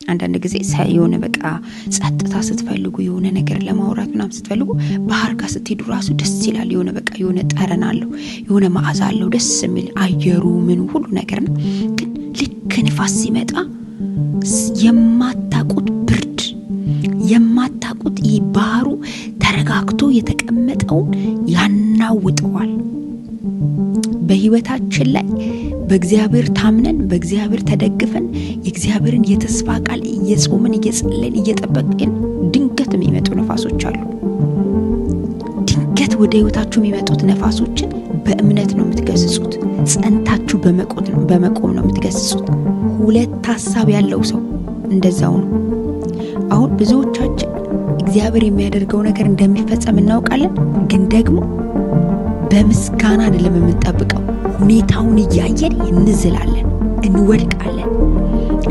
አንዳንድ ጊዜ ሳይሆነ በቃ ጸጥታ ስትፈልጉ የሆነ ነገር ለማውራት ምናምን ስትፈልጉ ባህር ጋር ስትሄዱ ራሱ ደስ ይላል። የሆነ በቃ የሆነ ጠረን አለው፣ የሆነ መዓዛ አለው፣ ደስ የሚል አየሩ ምኑ ሁሉ ነገር ነው። ግን ልክ ንፋስ ሲመጣ የማታቁት ብርድ የማታቁት ይህ ባህሩ ተረጋግቶ የተቀመጠውን ያናውጠዋል። በህይወታችን ላይ በእግዚአብሔር ታምነን በእግዚአብሔር ተደግፈን የእግዚአብሔርን የተስፋ ቃል እየጾምን እየጸለይን እየጠበቅን ድንገት የሚመጡ ነፋሶች አሉ። ድንገት ወደ ህይወታችሁ የሚመጡት ነፋሶችን በእምነት ነው የምትገስጹት። ጸንታችሁ በመቆም ነው የምትገስጹት። ሁለት ሐሳብ ያለው ሰው እንደዛው ነው። አሁን ብዙዎቻችን እግዚአብሔር የሚያደርገው ነገር እንደሚፈጸም እናውቃለን፣ ግን ደግሞ በምስጋና አይደለም የምንጠብቀው። ሁኔታውን እያየን እንዝላለን፣ እንወድቃለን፣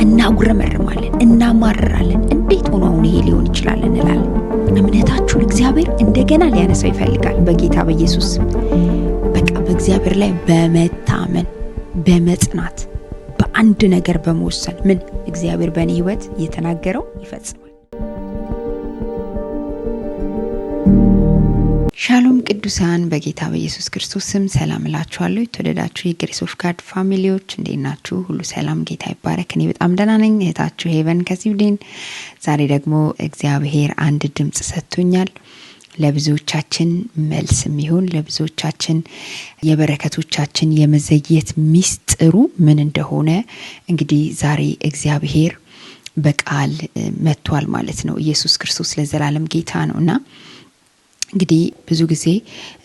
እናጉረመርማለን፣ እናማርራለን። እንዴት ሆኖ አሁን ይሄ ሊሆን ይችላል እንላለን። እምነታችሁን እግዚአብሔር እንደገና ሊያነሳው ይፈልጋል በጌታ በኢየሱስ። በቃ በእግዚአብሔር ላይ በመታመን በመጽናት በአንድ ነገር በመወሰን ምን እግዚአብሔር በእኔ ህይወት የተናገረው ይፈጽማል። ሻሎም ቅዱሳን፣ በጌታ በኢየሱስ ክርስቶስ ስም ሰላም እላችኋለሁ። የተወደዳችሁ የግሬስ ኦፍ ጋድ ፋሚሊዎች እንዴት ናችሁ? ሁሉ ሰላም፣ ጌታ ይባረክ። እኔ በጣም ደህና ነኝ። እህታችሁ ሄቨን ከስዊድን። ዛሬ ደግሞ እግዚአብሔር አንድ ድምጽ ሰጥቶኛል። ለብዙዎቻችን መልስ የሚሆን ለብዙዎቻችን የበረከቶቻችን የመዘግየት ሚስጥሩ ምን እንደሆነ እንግዲህ ዛሬ እግዚአብሔር በቃል መጥቷል ማለት ነው። ኢየሱስ ክርስቶስ ለዘላለም ጌታ ነውና እንግዲህ ብዙ ጊዜ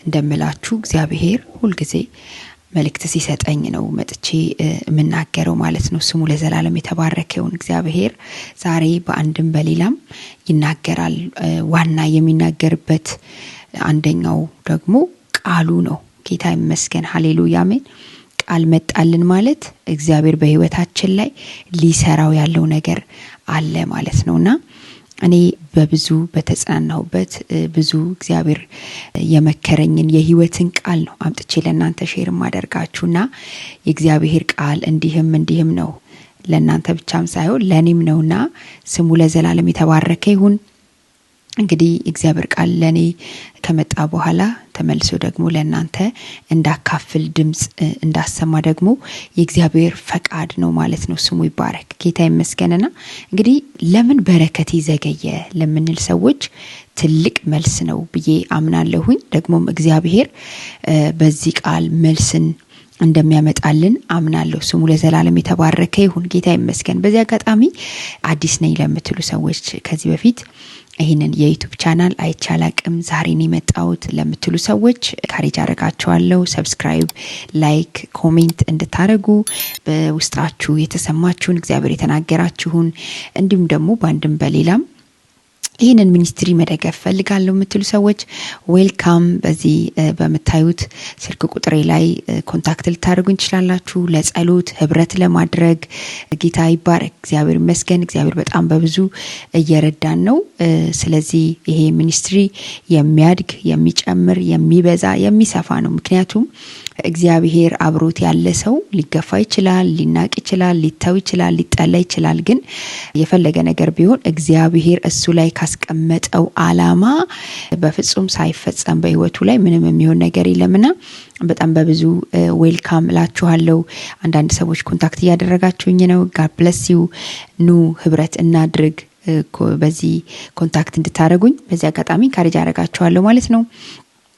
እንደምላችሁ እግዚአብሔር ሁል ጊዜ መልእክት ሲሰጠኝ ነው መጥቼ የምናገረው ማለት ነው። ስሙ ለዘላለም የተባረከ ይሁን። እግዚአብሔር ዛሬ በአንድም በሌላም ይናገራል። ዋና የሚናገርበት አንደኛው ደግሞ ቃሉ ነው። ጌታ ይመስገን። ሃሌሉያ አሜን። ቃል መጣልን ማለት እግዚአብሔር በህይወታችን ላይ ሊሰራው ያለው ነገር አለ ማለት ነውና እኔ በብዙ በተጽናናሁበት ብዙ እግዚአብሔር የመከረኝን የህይወትን ቃል ነው አምጥቼ ለእናንተ ሼር ማደርጋችሁና የእግዚአብሔር ቃል እንዲህም ነው። ለእናንተ ብቻም ሳይሆን ለኔም ነውና ስሙ ለዘላለም የተባረከ ይሁን። እንግዲህ እግዚአብሔር ቃል ለኔ ከመጣ በኋላ ተመልሶ ደግሞ ለእናንተ እንዳካፍል ድምጽ እንዳሰማ ደግሞ የእግዚአብሔር ፈቃድ ነው ማለት ነው። ስሙ ይባረክ። ጌታ ይመስገንና እንግዲህ ለምን በረከት ይዘገየ ለምንል ሰዎች ትልቅ መልስ ነው ብዬ አምናለሁኝ። ደግሞም እግዚአብሔር በዚህ ቃል መልስን እንደሚያመጣልን አምናለሁ። ስሙ ለዘላለም የተባረከ ይሁን። ጌታ ይመስገን። በዚህ አጋጣሚ አዲስ ነኝ ለምትሉ ሰዎች ከዚህ በፊት ይሄንን የዩቲዩብ ቻናል አይቻላቅም ዛሬ ነው የመጣሁት ለምትሉ ሰዎች ካሬጅ አደርጋችኋለሁ። ሰብስክራይብ፣ ላይክ፣ ኮሜንት እንድታረጉ በውስጣችሁ የተሰማችሁን እግዚአብሔር የተናገራችሁን እንዲሁም ደግሞ በአንድም በሌላም ይህንን ሚኒስትሪ መደገፍ ፈልጋለሁ የምትሉ ሰዎች ዌልካም። በዚህ በመታዩት ስልክ ቁጥሬ ላይ ኮንታክት ልታደርጉኝ ትችላላችሁ። ለጸሎት ህብረት ለማድረግ ጌታ ይባረክ። እግዚአብሔር ይመስገን። እግዚአብሔር በጣም በብዙ እየረዳን ነው። ስለዚህ ይሄ ሚኒስትሪ የሚያድግ የሚጨምር የሚበዛ የሚሰፋ ነው። ምክንያቱም እግዚአብሔር አብሮት ያለ ሰው ሊገፋ ይችላል፣ ሊናቅ ይችላል፣ ሊተው ይችላል፣ ሊጠላ ይችላል። ግን የፈለገ ነገር ቢሆን እግዚአብሔር እሱ ላይ ካስቀመጠው አላማ በፍጹም ሳይፈጸም በህይወቱ ላይ ምንም የሚሆን ነገር የለምና በጣም በብዙ ዌልካም እላችኋለሁ። አንዳንድ ሰዎች ኮንታክት እያደረጋችሁኝ ነው። ጋድ ብለስ ዩ። ኑ ህብረት እናድርግ። በዚህ ኮንታክት እንድታረጉኝ በዚህ አጋጣሚ ካሬጅ አደርጋችኋለሁ ማለት ነው።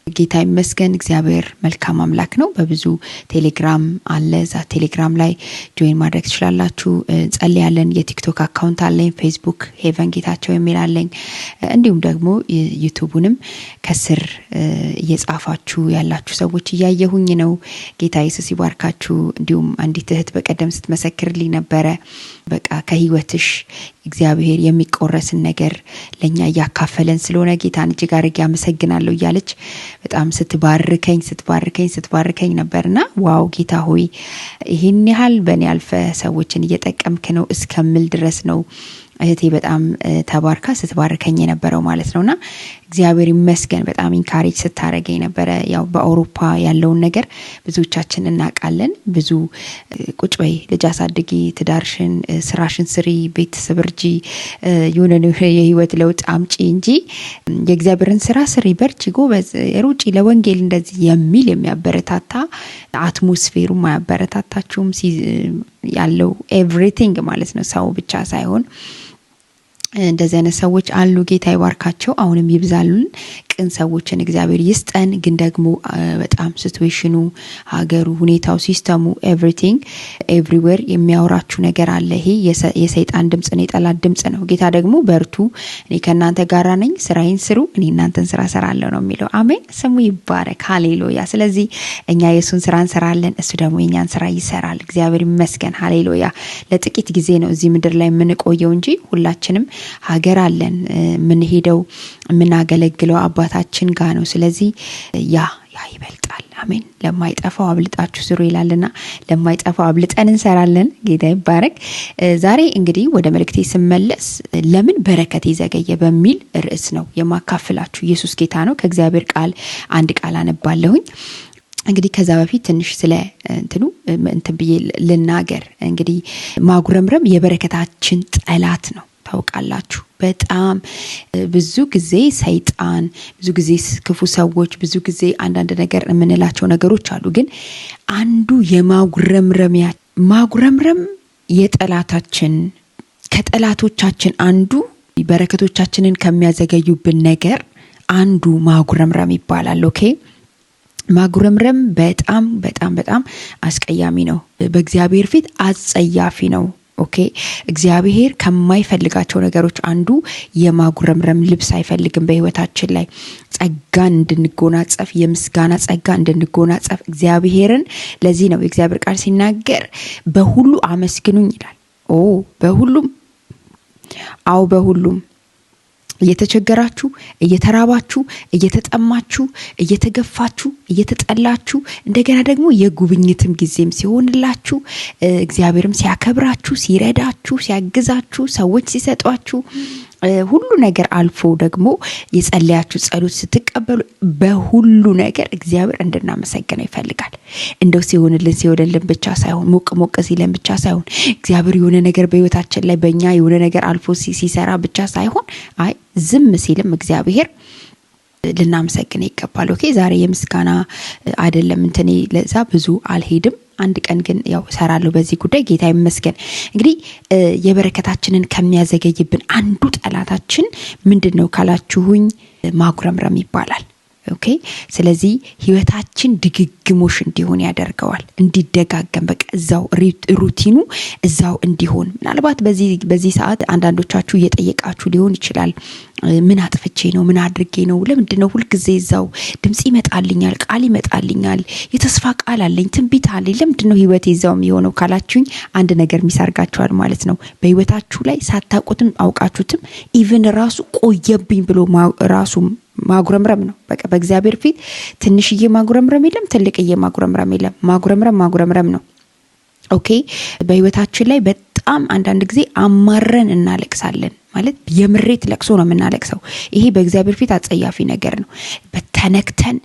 ጌታ ይመስገን። እግዚአብሔር መልካም አምላክ ነው። በብዙ ቴሌግራም አለ። እዛ ቴሌግራም ላይ ጆይን ማድረግ ትችላላችሁ። ጸልያለን። የቲክቶክ አካውንት አለኝ። ፌስቡክ ሄቨን ጌታቸው የሚል አለኝ። እንዲሁም ደግሞ ዩቲዩብንም ከስር እየጻፋችሁ ያላችሁ ሰዎች እያየሁኝ ነው። ጌታ ኢየሱስ ይባርካችሁ። እንዲሁም አንዲት እህት በቀደም ስትመሰክርልኝ ነበረ። በቃ ከህይወትሽ እግዚአብሔር የሚቆረስን ነገር ለኛ ያካፈለን ስለሆነ ጌታን እጅግ አድርጌ አመሰግናለሁ እያለች በጣም ስትባርከኝ ነበርና ዋው ጌታ ሆይ ይሄን ያህል በእኔ አልፈ ሰዎችን እየጠቀምክ ነው እስከምል ድረስ ነው እህቴ በጣም ተባርካ ስትባርከኝ የነበረው ማለት ነውና እግዚአብሔር ይመስገን በጣም ኢንካሬጅ ስታረገኝ ነበረ። ያው በአውሮፓ ያለውን ነገር ብዙዎቻችን እናውቃለን። ብዙ ቁጭ በይ፣ ልጅ አሳድጊ፣ ትዳርሽን ስራሽን ስሪ፣ ቤተሰብ እርጂ፣ የሆነ የህይወት ለውጥ አምጪ እንጂ የእግዚአብሔርን ስራ ስሪ፣ በርቺ፣ ጎበዝ፣ ሩጪ ለወንጌል እንደዚህ የሚል የሚያበረታታ አትሞስፌሩ ማያበረታታችሁም ያለው ኤቭሪቲንግ ማለት ነው። ሰው ብቻ ሳይሆን እንደዚህ አይነት ሰዎች አሉ። ጌታ ይባርካቸው፣ አሁንም ይብዛሉን። ቅን ሰዎችን እግዚአብሔር ይስጠን። ግን ደግሞ በጣም ሲቹዌሽኑ፣ ሀገሩ፣ ሁኔታው፣ ሲስተሙ ኤቭሪቲንግ ኤቭሪዌር የሚያወራችሁ ነገር አለ። ይሄ የሰይጣን ድምጽ ነው፣ የጠላት ድምጽ ነው። ጌታ ደግሞ በርቱ፣ እኔ ከእናንተ ጋር ነኝ፣ ስራዬን ስሩ፣ እኔ እናንተን ስራ ሰራለሁ ነው የሚለው። አሜን፣ ስሙ ይባረክ፣ ሃሌሉያ። ስለዚህ እኛ የእሱን ስራ እንሰራለን፣ እሱ ደግሞ የኛን ስራ ይሰራል። እግዚአብሔር ይመስገን፣ ሃሌሉያ። ለጥቂት ጊዜ ነው እዚህ ምድር ላይ የምንቆየው እንጂ ሁላችንም ሀገር አለን፣ የምንሄደው የምናገለግለው አባታችን ጋር ነው። ስለዚህ ያ ይበልጣል። አሜን። ለማይጠፋው አብልጣችሁ ስሩ ይላልና ለማይጠፋው አብልጠን እንሰራለን። ጌታ ይባረክ። ዛሬ እንግዲህ ወደ መልእክቴ ስመለስ ለምን በረከት ይዘገየ በሚል ርዕስ ነው የማካፍላችሁ። ኢየሱስ ጌታ ነው። ከእግዚአብሔር ቃል አንድ ቃል አነባለሁኝ። እንግዲህ ከዛ በፊት ትንሽ ስለ እንትን ብዬ ልናገር። እንግዲህ ማጉረምረም የበረከታችን ጠላት ነው። ታውቃላችሁ በጣም ብዙ ጊዜ ሰይጣን፣ ብዙ ጊዜ ክፉ ሰዎች፣ ብዙ ጊዜ አንዳንድ ነገር የምንላቸው ነገሮች አሉ። ግን አንዱ ማጉረምረም የጠላታችን ከጠላቶቻችን አንዱ በረከቶቻችንን ከሚያዘገዩብን ነገር አንዱ ማጉረምረም ይባላል። ኦኬ፣ ማጉረምረም በጣም በጣም በጣም አስቀያሚ ነው። በእግዚአብሔር ፊት አጸያፊ ነው። ኦኬ፣ እግዚአብሔር ከማይፈልጋቸው ነገሮች አንዱ የማጉረምረም ልብስ አይፈልግም። በህይወታችን ላይ ጸጋን እንድንጎናጸፍ፣ የምስጋና ጸጋ እንድንጎናጸፍ እግዚአብሔርን። ለዚህ ነው የእግዚአብሔር ቃል ሲናገር በሁሉ አመስግኑኝ ይላል። በሁሉም በሁሉም እየተቸገራችሁ፣ እየተራባችሁ፣ እየተጠማችሁ፣ እየተገፋችሁ፣ እየተጠላችሁ እንደገና ደግሞ የጉብኝትም ጊዜም ሲሆንላችሁ እግዚአብሔርም ሲያከብራችሁ፣ ሲረዳችሁ፣ ሲያግዛችሁ፣ ሰዎች ሲሰጧችሁ ሁሉ ነገር አልፎ ደግሞ የጸለያችሁ ጸሎት ስትቀበሉ በሁሉ ነገር እግዚአብሔር እንድናመሰግነው ይፈልጋል። እንደው ሲሆንልን ብቻ ሳይሆን ሞቅ ሲለን ብቻ ሳይሆን እግዚአብሔር የሆነ ነገር በህይወታችን ላይ በእኛ የሆነ ነገር አልፎ ሲሰራ ብቻ ሳይሆን ዝም ሲልም እግዚአብሔር ልናመሰግነው ይገባል። ኦኬ፣ ዛሬ የምስጋና አይደለም እንትኔ ለዛ ብዙ አልሄድም። አንድ ቀን ግን ያው ሰራለሁ በዚህ ጉዳይ። ጌታ ይመስገን። እንግዲህ የበረከታችንን ከሚያዘገይብን አንዱ ጠላታችን ምንድነው ካላችሁኝ ማጉረምረም ይባላል። ኦኬ፣ ስለዚህ ህይወታችን ድግግሞሽ እንዲሆን ያደርገዋል። እንዲደጋገም በቃ እዛው ሩቲኑ እዛው እንዲሆን። ምናልባት በዚህ ሰዓት አንዳንዶቻችሁ እየጠየቃችሁ ሊሆን ይችላል። ምን አጥፍቼ ነው? ምን አድርጌ ነው? ለምንድነው ሁልጊዜ እዛው ድምጽ ይመጣልኛል፣ ቃል ይመጣልኛል፣ የተስፋ ቃል አለኝ፣ ትንቢት አለኝ፣ ለምንድነው ህይወቴ እዛው የሚሆነው ካላችሁኝ አንድ ነገር ሚሳርጋችኋል ማለት ነው። በህይወታችሁ ላይ ሳታውቁትም አውቃችሁትም ኢቭን ራሱ ቆየብኝ ብሎ ራሱ ማጉረምረም ነው። በቃ በእግዚአብሔር ፊት ትንሽዬ ማጉረምረም የለም፣ ትልቅዬ ማጉረምረም የለም። ማጉረምረም ነው። ኦኬ፣ በህይወታችን ላይ በጣም አንዳንድ ጊዜ አማረን እናለቅሳለን። ማለት የምሬት ለቅሶ ነው የምናለቅሰው። ይሄ በእግዚአብሔር ፊት አጸያፊ ነገር ነው። በተነክተን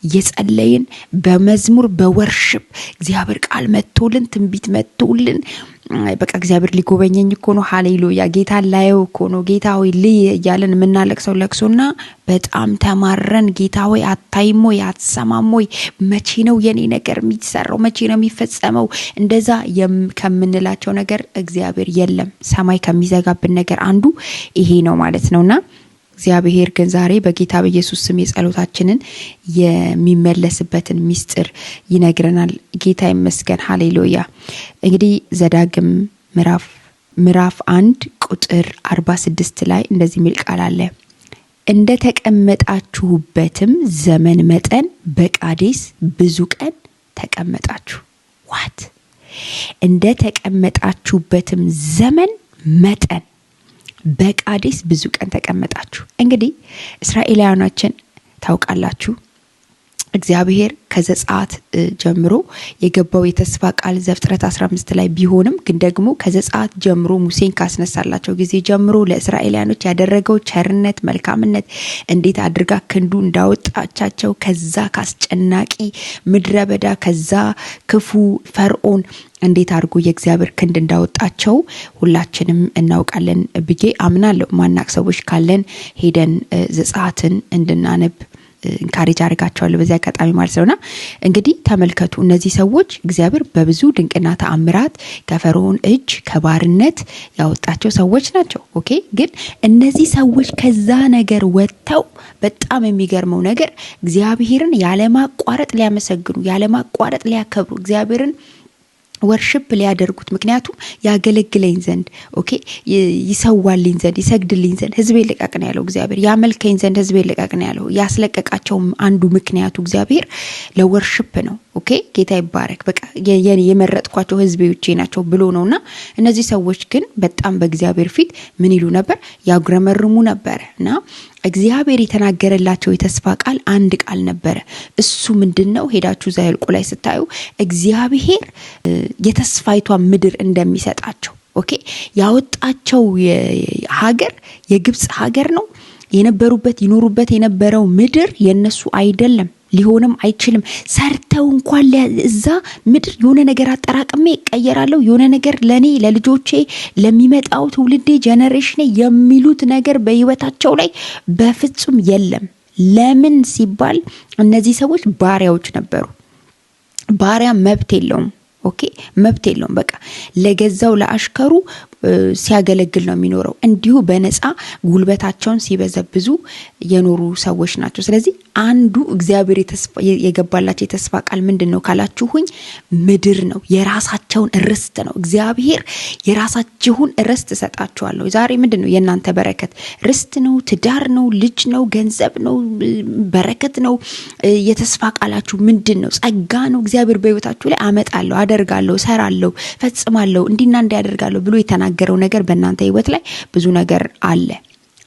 እየጸለይን በመዝሙር በወርሽፕ እግዚአብሔር ቃል መጥቶልን ትንቢት መጥቶልን በቃ እግዚአብሔር ሊጎበኘኝ እኮ ነው፣ ሃሌሉያ ጌታ ላየው እኮ ነው፣ ጌታ ሆይ ልይ እያለን የምናለቅሰው ለቅሶና በጣም ተማረን ጌታ ሆይ አታይም ወይ አትሰማም ወይ መቼ ነው የኔ ነገር የሚሰራው መቼ ነው የሚፈጸመው እንደዛ ከምንላቸው ነገር እግዚአብሔር የለም። ሰማይ ከሚዘጋብን ነገር አንዱ ይሄ ነው ማለት ነውና እግዚአብሔር ግን ዛሬ በጌታ በኢየሱስ ስም የጸሎታችንን የሚመለስበትን ሚስጥር ይነግረናል። ጌታ ይመስገን፣ ሃሌሉያ። እንግዲህ ዘዳግም ምዕራፍ 1 ቁጥር 46 ላይ እንደዚህ የሚል ቃል አለ። እንደ ተቀመጣችሁበትም ዘመን መጠን በቃዴስ ብዙ ቀን ተቀመጣችሁ። ዋት እንደ ተቀመጣችሁበትም ዘመን መጠን በቃዴስ ብዙ ቀን ተቀመጣችሁ። እንግዲህ እስራኤላውያኖችን ታውቃላችሁ እግዚአብሔር ከዘጸአት ጀምሮ የገባው የተስፋ ቃል ዘፍጥረት 15 ላይ ቢሆንም ግን ደግሞ ከዘጸአት ጀምሮ ሙሴን ካስነሳላቸው ጊዜ ጀምሮ ለእስራኤላውያኖች ያደረገው ቸርነት፣ መልካምነት እንዴት አድርጋ ክንዱ እንዳወጣቻቸው ከዛ ካስጨናቂ ምድረ በዳ ከዛ ክፉ ፈርዖን እንዴት አድርጎ የእግዚአብሔር ክንድ እንዳወጣቸው ሁላችንም እናውቃለን ብዬ አምናለሁ። ማናቅ ሰዎች ካለን ሄደን ዘጸአትን እንድናነብ እንካሬጅ አድርጋቸዋለሁ በዚህ አጋጣሚ ማለት ነውና እንግዲህ ተመልከቱ፣ እነዚህ ሰዎች እግዚአብሔር በብዙ ድንቅና ተአምራት ከፈርዖን እጅ ከባርነት ያወጣቸው ሰዎች ናቸው። ኦኬ፣ ግን እነዚህ ሰዎች ከዛ ነገር ወጥተው በጣም የሚገርመው ነገር እግዚአብሔርን ያለማቋረጥ ሊያመሰግኑ፣ ያለማቋረጥ ሊያከብሩ፣ እግዚአብሔርን ወርሽፕ ሊያደርጉት፣ ምክንያቱም ያገለግለኝ ዘንድ ኦኬ ይሰዋልኝ ዘንድ ይሰግድልኝ ዘንድ ህዝቤ ልቀቅ ነው ያለው እግዚአብሔር። ያመልከኝ ዘንድ ህዝቤ ልቀቅ ነው ያለው። ያስለቀቃቸው አንዱ ምክንያቱ እግዚአብሔር ለወርሽፕ ነው። ኦኬ ጌታ ይባረክ። በቃ የመረጥኳቸው ህዝቤዎቼ ናቸው ብሎ ነውና እነዚህ ሰዎች ግን በጣም በእግዚአብሔር ፊት ምን ይሉ ነበር? ያጉረመርሙ ነበርና እግዚአብሔር የተናገረላቸው የተስፋ ቃል አንድ ቃል ነበረ። እሱ ምንድነው? ሄዳችሁ ዘኍልቍ ላይ ስታዩ እግዚአብሔር የተስፋይቷ ምድር እንደሚሰጣቸው ኦኬ ያወጣቸው ሀገር የግብጽ ሀገር ነው። የነበሩበት ይኖሩበት የነበረው ምድር የነሱ አይደለም፣ ሊሆንም አይችልም። ሰርተው እንኳን ለዛ ምድር የሆነ ነገር አጠራቅሜ እቀየራለሁ፣ የሆነ ነገር ለኔ ለልጆቼ ለሚመጣው ትውልዴ ጄኔሬሽን የሚሉት ነገር በህይወታቸው ላይ በፍጹም የለም። ለምን ሲባል እነዚህ ሰዎች ባሪያዎች ነበሩ። ባሪያ መብት የለውም። ኦኬ መብት የለውም። በቃ ለገዛው ለአሽከሩ ሲያገለግል ነው የሚኖረው። እንዲሁ በነፃ ጉልበታቸውን ሲበዘብዙ የኖሩ ሰዎች ናቸው። ስለዚህ አንዱ እግዚአብሔር የገባላቸው የተስፋ ቃል ምንድነው ካላችሁኝ ምድር ነው። የራሳቸውን ርስት ነው። እግዚአብሔር የራሳችሁን ርስት እሰጣችኋለሁ። ዛሬ ምንድነው የእናንተ በረከት? ርስት ነው፣ ትዳር ነው፣ ልጅ ነው፣ ገንዘብ ነው፣ በረከት ነው። የተስፋ ቃላችሁ ምንድነው? ጸጋ ነው። እግዚአብሔር በህይወታችሁ ላይ አመጣለሁ፣ አደርጋለሁ፣ ሰራለሁ፣ ፈጽማለሁ፣ እንዲና እንዲያደርጋለሁ ብሎ የተናገረው ነገር በእናንተ ህይወት ላይ ብዙ ነገር አለ።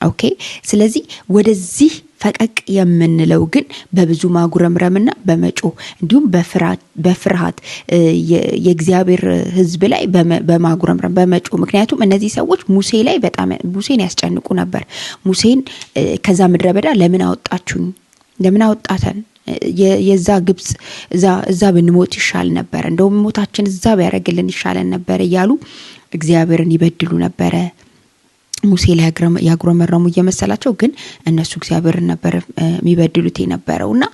ኦኬ ስለዚህ ወደዚህ ፈቀቅ የምንለው ግን በብዙ ማጉረምረምና በመጮህ እንዲሁም በፍርሃት የእግዚአብሔር ህዝብ ላይ በማጉረምረም በመጮህ። ምክንያቱም እነዚህ ሰዎች ሙሴ ላይ በጣም ሙሴን ያስጨንቁ ነበር። ሙሴን ከዛ ምድረ በዳ ለምን አወጣችሁኝ? ለምን አወጣተን? የዛ ግብጽ እዛ ብንሞት ይሻል ነበር፣ እንደውም ሞታችን እዛ ቢያደርግልን ይሻለን ነበር እያሉ እግዚአብሔርን ይበድሉ ነበረ። ሙሴ ላይ ያጉረመረሙ እየመሰላቸው ግን እነሱ እግዚአብሔርን ነበር የሚበድሉት የነበረውና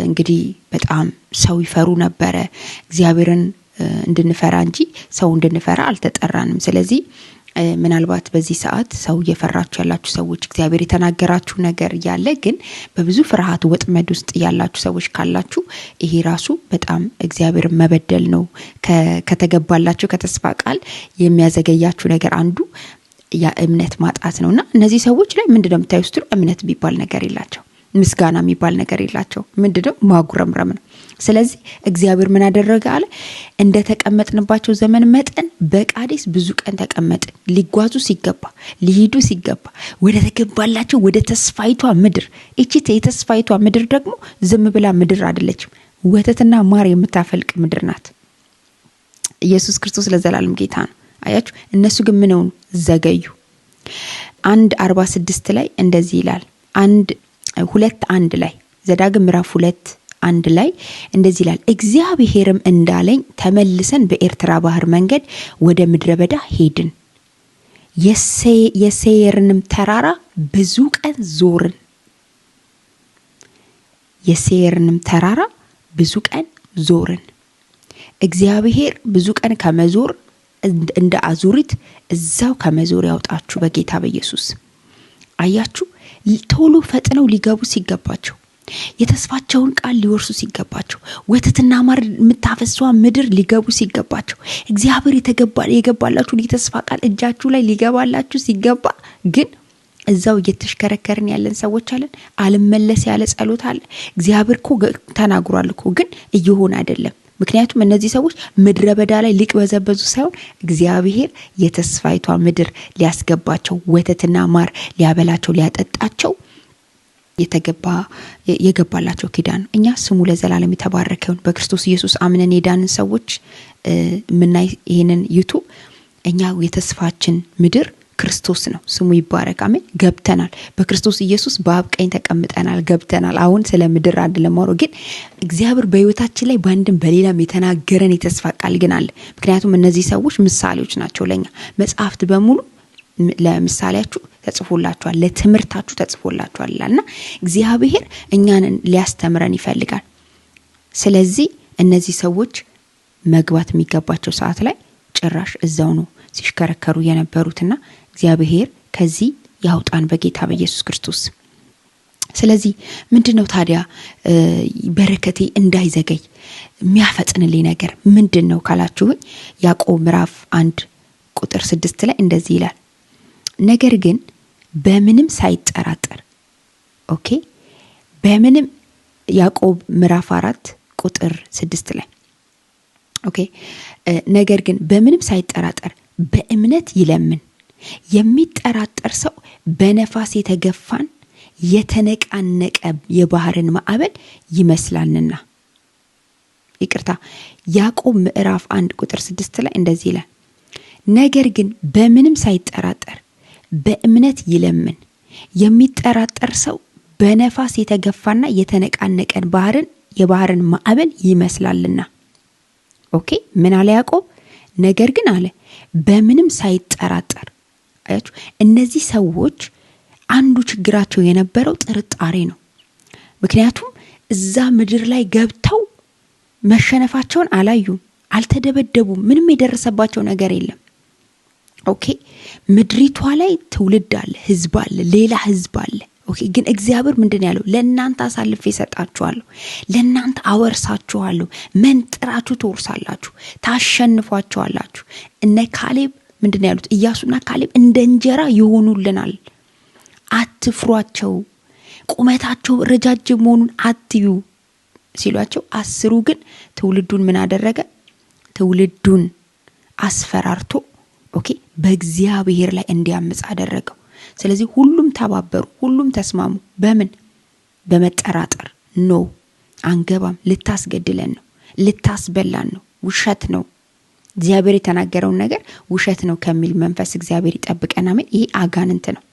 እንግዲህ በጣም ሰው ይፈሩ ነበረ። እግዚአብሔርን እንድንፈራ እንጂ ሰው እንድንፈራ አልተጠራንም። ስለዚህ ምናልባት በዚህ ሰዓት ሰው እየፈራችሁ ያላችሁ ሰዎች፣ እግዚአብሔር የተናገራችሁ ነገር ያለ ግን በብዙ ፍርሃት ወጥመድ ውስጥ ያላችሁ ሰዎች ካላችሁ ይሄ ራሱ በጣም እግዚአብሔር መበደል ነው። ከተገባላችሁ ከተስፋ ቃል የሚያዘገያችሁ ነገር አንዱ ያ እምነት ማጣት ነውና እነዚህ ሰዎች ላይ ምንድነው የምታዩት? እምነት የሚባል ነገር የላቸው፣ ምስጋና የሚባል ነገር የላቸው። ምንድነው? ማጉረምረም ነው። ስለዚህ እግዚአብሔር ምን አደረገ አለ? እንደ ተቀመጥንባቸው ዘመን መጠን በቃዴስ ብዙ ቀን ተቀመጥን። ሊጓዙ ሲገባ ሊሄዱ ሲገባ ወደ ተገባላቸው ወደ ተስፋይቷ ምድር። እቺ የተስፋይቷ ምድር ደግሞ ዝም ብላ ምድር አይደለችም፣ ወተትና ማር የምታፈልቅ ምድር ናት። ኢየሱስ ክርስቶስ ለዘላለም ጌታ ነው። አያችሁ፣ እነሱ ግን ምን ሆኑ? ዘገዩ። 1:46 ላይ እንደዚህ ይላል። 2:1 ላይ ዘዳግም ምዕራፍ 2:1 ላይ እንደዚህ ይላል፣ እግዚአብሔርም እንዳለኝ ተመልሰን በኤርትራ ባህር መንገድ ወደ ምድረ በዳ ሄድን፣ የሴይርንም ተራራ ብዙ ቀን ዞርን። የሴይርንም ተራራ ብዙ ቀን ዞርን። እግዚአብሔር ብዙ ቀን ከመዞር እንደ አዙሪት እዛው ከመዞር ያውጣችሁ በጌታ በኢየሱስ። አያችሁ፣ ቶሎ ፈጥነው ሊገቡ ሲገባቸው፣ የተስፋቸውን ቃል ሊወርሱ ሲገባቸው፣ ወተትና ማር የምታፈሷ ምድር ሊገቡ ሲገባቸው፣ እግዚአብሔር የገባላችሁ የተስፋ ቃል እጃችሁ ላይ ሊገባላችሁ ሲገባ ግን እዛው እየተሽከረከርን ያለን ሰዎች አለን። አልመለስ ያለ ጸሎት አለ። እግዚአብሔር እኮ ተናግሯል እኮ ግን እየሆነ አይደለም። ምክንያቱም እነዚህ ሰዎች ምድረ በዳ ላይ ሊቅበዘበዙ ሳይሆን እግዚአብሔር የተስፋይቷ ምድር ሊያስገባቸው፣ ወተትና ማር ሊያበላቸው፣ ሊያጠጣቸው የገባላቸው ኪዳን እኛ ስሙ ለዘላለም የተባረከ ይሁን። በክርስቶስ ኢየሱስ አምነን የዳንን ሰዎች ምናይ ይሄንን ዩቱብ እኛ የተስፋችን ምድር ክርስቶስ ነው። ስሙ ይባረክ። አሜን። ገብተናል በክርስቶስ ኢየሱስ በአብ ቀኝ ተቀምጠናል፣ ገብተናል። አሁን ስለ ምድር አይደለም ማውራት፣ ግን እግዚአብሔር በህይወታችን ላይ በአንድም በሌላም የተናገረን የተስፋ ቃል ግን አለ። ምክንያቱም እነዚህ ሰዎች ምሳሌዎች ናቸው ለኛ። መጽሐፍት በሙሉ ለምሳሌያችሁ ተጽፎላችኋል፣ ለትምህርታችሁ ተጽፎላችኋልና እግዚአብሔር እኛን ሊያስተምረን ይፈልጋል። ስለዚህ እነዚህ ሰዎች መግባት የሚገባቸው ሰዓት ላይ ጭራሽ እዛው ነው ሲሽከረከሩ የነበሩትና እግዚአብሔር ከዚህ ያውጣን በጌታ በኢየሱስ ክርስቶስ። ስለዚህ ምንድነው ታዲያ በረከቴ እንዳይዘገይ የሚያፈጥንልኝ ነገር ምንድነው ካላችሁኝ ያዕቆብ ምዕራፍ 1 ቁጥር 6 ላይ እንደዚህ ይላል፣ ነገር ግን በምንም ሳይጠራጠር ኦኬ በምንም ያዕቆብ ምዕራፍ 4 ቁጥር 6 ላይ ኦኬ ነገር ግን በምንም ሳይጠራጠር በእምነት ይለምን። የሚጠራጠር ሰው በነፋስ የተገፋን የተነቃነቀ የባህርን ማዕበል ይመስላልና። ይቅርታ ያዕቆብ ምዕራፍ 1 ቁጥር 6 ላይ እንደዚህ ይላል፣ ነገር ግን በምንም ሳይጠራጠር በእምነት ይለምን። የሚጠራጠር ሰው በነፋስ የተገፋና የተነቃነቀን የባህርን ማዕበል ይመስላልና። ኦኬ ምን አለ ያዕቆብ? ነገር ግን አለ በምንም ሳይጠራጠር። አያችሁ እነዚህ ሰዎች አንዱ ችግራቸው የነበረው ጥርጣሬ ነው። ምክንያቱም እዛ ምድር ላይ ገብተው መሸነፋቸውን አላዩም፣ አልተደበደቡም፣ ምንም የደረሰባቸው ነገር የለም። ኦኬ ምድሪቷ ላይ ትውልድ አለ፣ ህዝብ አለ፣ ሌላ ህዝብ አለ። ኦኬ ግን እግዚአብሔር ምንድነው ያለው? ለእናንተ አሳልፌ እሰጣችኋለሁ፣ ለእናንተ አወርሳችኋለሁ፣ መንጥራችሁ ትወርሳላችሁ፣ ታሸንፏቸዋላችሁ። እነ ካሌብ ምንድነው ያሉት? ኢያሱና ካሌብ እንደ እንጀራ ይሆኑልናል፣ አትፍሯቸው፣ ቁመታቸው ረጃጅም መሆኑን አትዩ ሲሏቸው፣ 10 ግን ትውልዱን ምን አደረገ? ትውልዱን አስፈራርቶ ኦኬ በእግዚአብሔር ላይ እንዲያምጽ አደረገው። ስለዚህ ሁሉም ተባበሩ፣ ሁሉም ተስማሙ። በምን? በመጠራጠር ኖ አንገባም፣ ልታስገድለን ነው፣ ልታስበላን ነው፣ ውሸት ነው፣ እግዚአብሔር የተናገረውን ነገር ውሸት ነው ከሚል መንፈስ እግዚአብሔር ይጠብቀን። አሜን። ይሄ አጋንንት ነው።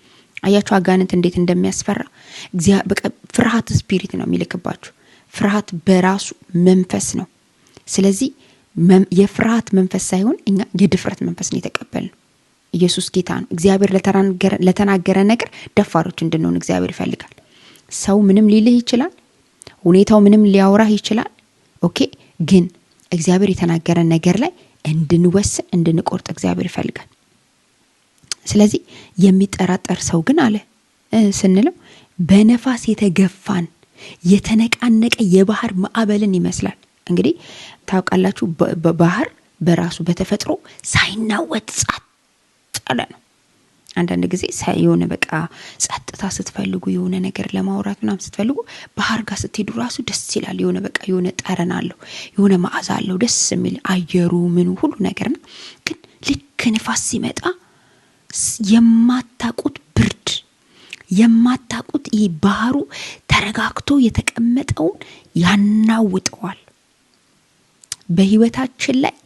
አያችሁ አጋንንት እንዴት እንደሚያስፈራ። ፍርሃት ስፒሪት ነው የሚልክባችሁ። ፍርሃት በራሱ መንፈስ ነው። ስለዚህ የፍርሃት መንፈስ ሳይሆን እኛ የድፍረት መንፈስ ነው የተቀበልነው። ኢየሱስ ጌታ ነው። እግዚአብሔር ለተናገረ ነገር ደፋሮች እንድንሆን እግዚአብሔር ይፈልጋል። ሰው ምንም ሊልህ ይችላል፣ ሁኔታው ምንም ሊያወራህ ይችላል። ኦኬ ግን እግዚአብሔር የተናገረ ነገር ላይ እንድንወስን እንድንቆርጥ እግዚአብሔር ይፈልጋል። ስለዚህ የሚጠራጠር ሰው ግን አለ ስንለው በነፋስ የተገፋን የተነቃነቀ የባህር ማዕበልን ይመስላል። እንግዲህ ታውቃላችሁ ባህር በራሱ በተፈጥሮ ሳይናወጥ ጸጥ ያለ ነው። አንዳንድ ጊዜ የሆነ በቃ ጸጥታ ስትፈልጉ የሆነ ነገር ለማውራት ምናምን ስትፈልጉ ባህር ጋር ስትሄዱ ራሱ ደስ ይላል። የሆነ በቃ የሆነ ጠረን አለው፣ የሆነ መዓዛ አለው፣ ደስ የሚል አየሩ ምኑ ሁሉ ነገር ነው። ግን ልክ ንፋስ ሲመጣ የማታቁት ብርድ የማታቁት ይህ ባህሩ ተረጋግቶ የተቀመጠውን ያናውጠዋል። በህይወታችን ላይ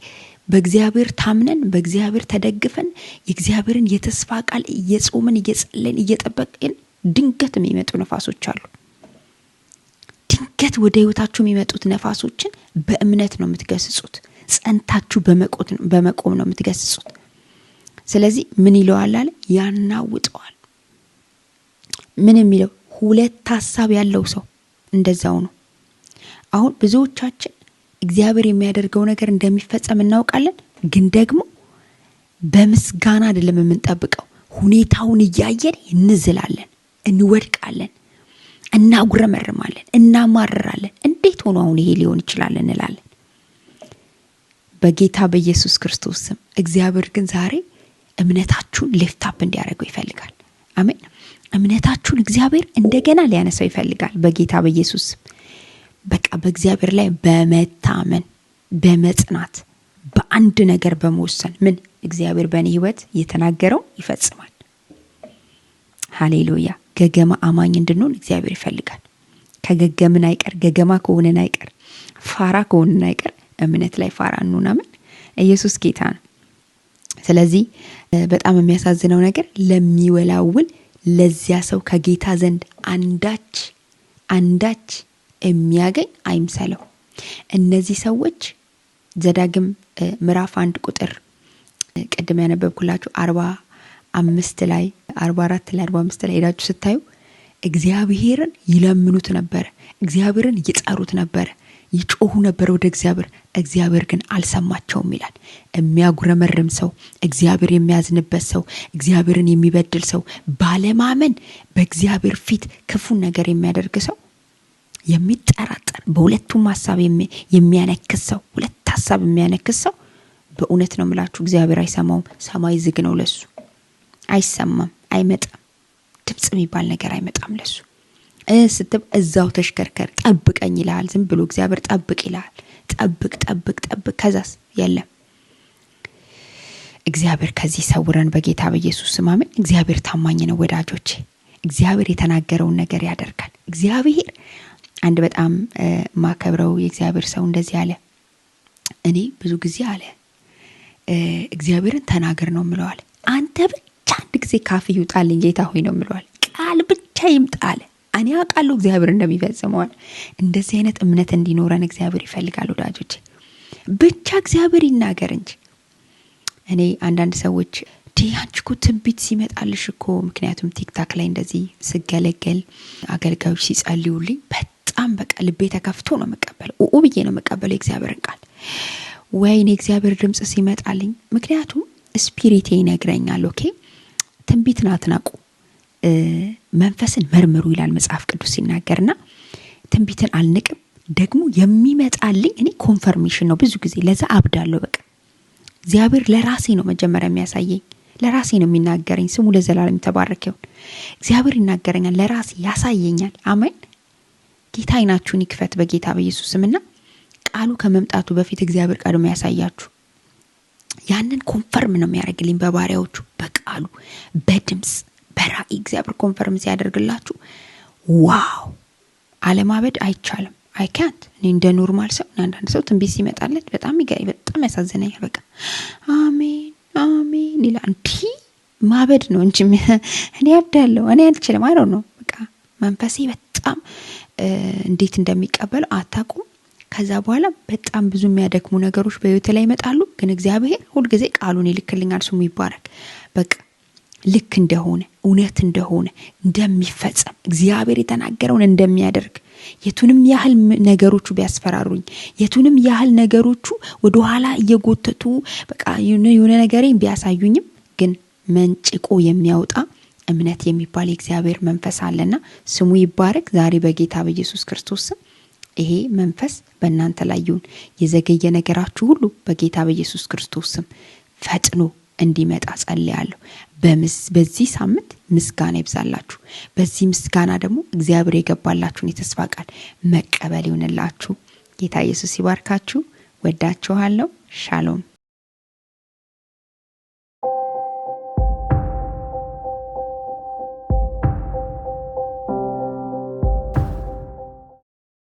በእግዚአብሔር ታምነን በእግዚአብሔር ተደግፈን የእግዚአብሔርን የተስፋ ቃል እየጾምን እየጸለይን እየጠበቅን ድንገት የሚመጡ ነፋሶች አሉ። ድንገት ወደ ህይወታችሁ የሚመጡት ነፋሶችን በእምነት ነው የምትገስጹት። ጸንታችሁ በመቆም ነው የምትገስጹት። ስለዚህ ምን ይለዋል አለ? ያናውጠዋል። ምን የሚለው? ሁለት ሐሳብ ያለው ሰው እንደዛው ነው። አሁን ብዙዎቻችን እግዚአብሔር የሚያደርገው ነገር እንደሚፈጸም እናውቃለን፣ ግን ደግሞ በምስጋና አይደለም የምንጠብቀው። ሁኔታውን እያየን እንዝላለን፣ እንወድቃለን፣ እናጉረመርማለን፣ እናማርራለን። እንዴት ሆኖ አሁን ይሄ ሊሆን ይችላል እንላለን። በጌታ በኢየሱስ ክርስቶስ ስም እግዚአብሔር ግን ዛሬ እምነታችሁን ሊፍት አፕ እንዲያደርገው ይፈልጋል። አሜን። እምነታችሁን እግዚአብሔር እንደገና ሊያነሳው ይፈልጋል በጌታ በኢየሱስ ስም። በቃ በእግዚአብሔር ላይ በመታመን በመጽናት በአንድ ነገር በመወሰን እግዚአብሔር በእኔ ህይወት የተናገረው ይፈጽማል። ሃሌሉያ። ገገማ አማኝ እንድንሆን እግዚአብሔር ይፈልጋል። ከገገምን አይቀር ገገማ ከሆነን አይቀር ፋራ ከሆነን አይቀር እምነት ላይ ፋራ እንሆናለን። ኢየሱስ ጌታ ነው። ስለዚህ በጣም የሚያሳዝነው ነገር ለሚወላውል ለዚያ ሰው ከጌታ ዘንድ አንዳች የሚያገኝ አይምሰለው። እነዚህ ሰዎች ዘዳግም ምዕራፍ 1 ቁጥር ቀደም ያነበብኩላችሁ 45 ላይ 44 ላይ 45 ላይ ሄዳችሁ ስታዩ እግዚአብሔርን ይለምኑት ነበር፣ እግዚአብሔርን ይጠሩት ነበር፣ ይጮሁ ነበር ወደ እግዚአብሔር ግን አልሰማቸውም ይላል። የሚያጉረመርም ሰው፣ እግዚአብሔር የሚያዝንበት ሰው፣ እግዚአብሔርን የሚበድል ሰው፣ ባለማመን በእግዚአብሔር ፊት ክፉ ነገር የሚያደርግ ሰው፣ የሚጠራጠር በሁለቱም ሐሳብ የሚያነክስ ሰው፣ ሁለት ሐሳብ የሚያነክስ ሰው በእውነት ነው የምላችሁ እግዚአብሔር አይሰማውም። ሰማይ ዝግ ነው ለሱ። አይሰማም፣ አይመጣም። ድምጽ የሚባል ነገር አይመጣም ለሱ። ስትብ እዛው ተሽከርከር ጠብቀኝ ይላል። ዝም ብሎ እግዚአብሔር ጠብቅ ይላል። ጠብቅ ከዛስ የለም። እግዚአብሔር ከዚህ ሰውረን በጌታ በኢየሱስ ስም አሜን። እግዚአብሔር ታማኝ ነው ወዳጆቼ። እግዚአብሔር የተናገረውን ነገር ያደርጋል። እግዚአብሔር አንድ በጣም ማከብረው የእግዚአብሔር ሰው እንደዚህ አለ። እኔ ብዙ ጊዜ አለ እግዚአብሔርን ተናገር ነው ምለዋል። አንተ ብቻ አንድ ጊዜ ካፍ ይውጣልኝ ጌታ ሆይ ነው ምለዋል። ቃል ብቻ ይምጣል። እኔ አውቃለሁ እግዚአብሔር እንደሚፈጽመዋል። እንደዚህ አይነት እምነት እንዲኖረን እግዚአብሔር ይፈልጋል ወዳጆቼ። ብቻ እግዚአብሔር ይናገር እንጂ። እኔ አንዳንድ ሰዎች አንቺ እኮ ትንቢት ሲመጣልሽ እኮ፣ ምክንያቱም ቲክታክ ላይ እንደዚህ ስገለገል አገልጋዮች ሲጸልዩልኝ በጣም በቃ ልቤ ተከፍቶ ነው መቀበለው፣ ብዬ ነው መቀበለው የእግዚአብሔርን ቃል። ወይኔ እግዚአብሔር ድምጽ ሲመጣልኝ፣ ምክንያቱም ስፒሪቴ ይነግረኛል። ኦኬ ትንቢትን አትናቁ፣ መንፈስን መርምሩ ይላል መጽሐፍ ቅዱስ ሲናገርና ትንቢትን አልንቅም። ደግሞ የሚመጣልኝ እኔ ኮንፈርሜሽን ነው። ብዙ ጊዜ ለዛ አብዳለሁ። በቃ እግዚአብሔር ለራሴ ነው መጀመሪያ የሚያሳየኝ፣ ለራሴ ነው የሚናገረኝ። ስሙ ለዘላለም ተባረከ ይሁን። እግዚአብሔር ይናገረኛል፣ ለራሴ ያሳየኛል። አሜን። ጌታ አይናችሁን ይክፈት በጌታ በኢየሱስ ስምና ቃሉ ከመምጣቱ በፊት እግዚአብሔር ቀድሞ ያሳያችሁ። ያንን ኮንፈርም ነው የሚያደርግልኝ በባሪያዎቹ፣ በቃሉ፣ በድምጽ፣ በራእይ እግዚአብሔር ኮንፈርም ሲያደርግላችሁ ዋው! አለማበድ አይቻልም። አይ ካንት እኔ እንደ ኖርማል ሰው አንዳንድ ሰው ትንቢት ሲመጣለት በጣም ያሳዝነኛል። በቃ አሜን ይላል። ማበድ ነው እንጂ እኔ አብዳለሁ፣ እኔ አልችልም። አይ ነው በቃ መንፈሴ በጣም እንዴት እንደሚቀበል አታውቁም። ከዛ በኋላ በጣም ብዙ የሚያደክሙ ነገሮች በህይወት ላይ ይመጣሉ። ግን እግዚአብሔር ሁሉ ጊዜ ቃሉን ይልክልኛል። ስሙ ይባረክ። በቃ ልክ እንደሆነ እውነት እንደሆነ እንደሚፈጸም እግዚአብሔር የተናገረውን እንደሚያደርግ የቱንም ያህል ነገሮቹ ቢያስፈራሩኝ፣ የቱንም ያህል ነገሮቹ ወደ ኋላ እየጎተቱ በቃ የሆነ ነገሬን ቢያሳዩኝም ግን መንጭቆ የሚያወጣ እምነት የሚባል የእግዚአብሔር መንፈስ አለና ስሙ ይባረክ። ዛሬ በጌታ በኢየሱስ ክርስቶስ ስም ይሄ መንፈስ በእናንተ ላይ ይሁን። የዘገየ ነገራችሁ ሁሉ በጌታ በኢየሱስ ክርስቶስ ስም ፈጥኖ እንዲመጣ ጸልያለሁ። በዚህ ሳምንት ምስጋና ይብዛላችሁ። በዚህ ምስጋና ደግሞ እግዚአብሔር የገባላችሁን የተስፋ ቃል መቀበል ይሁንላችሁ። ጌታ ኢየሱስ ይባርካችሁ። ወዳችኋለሁ። ሻሎም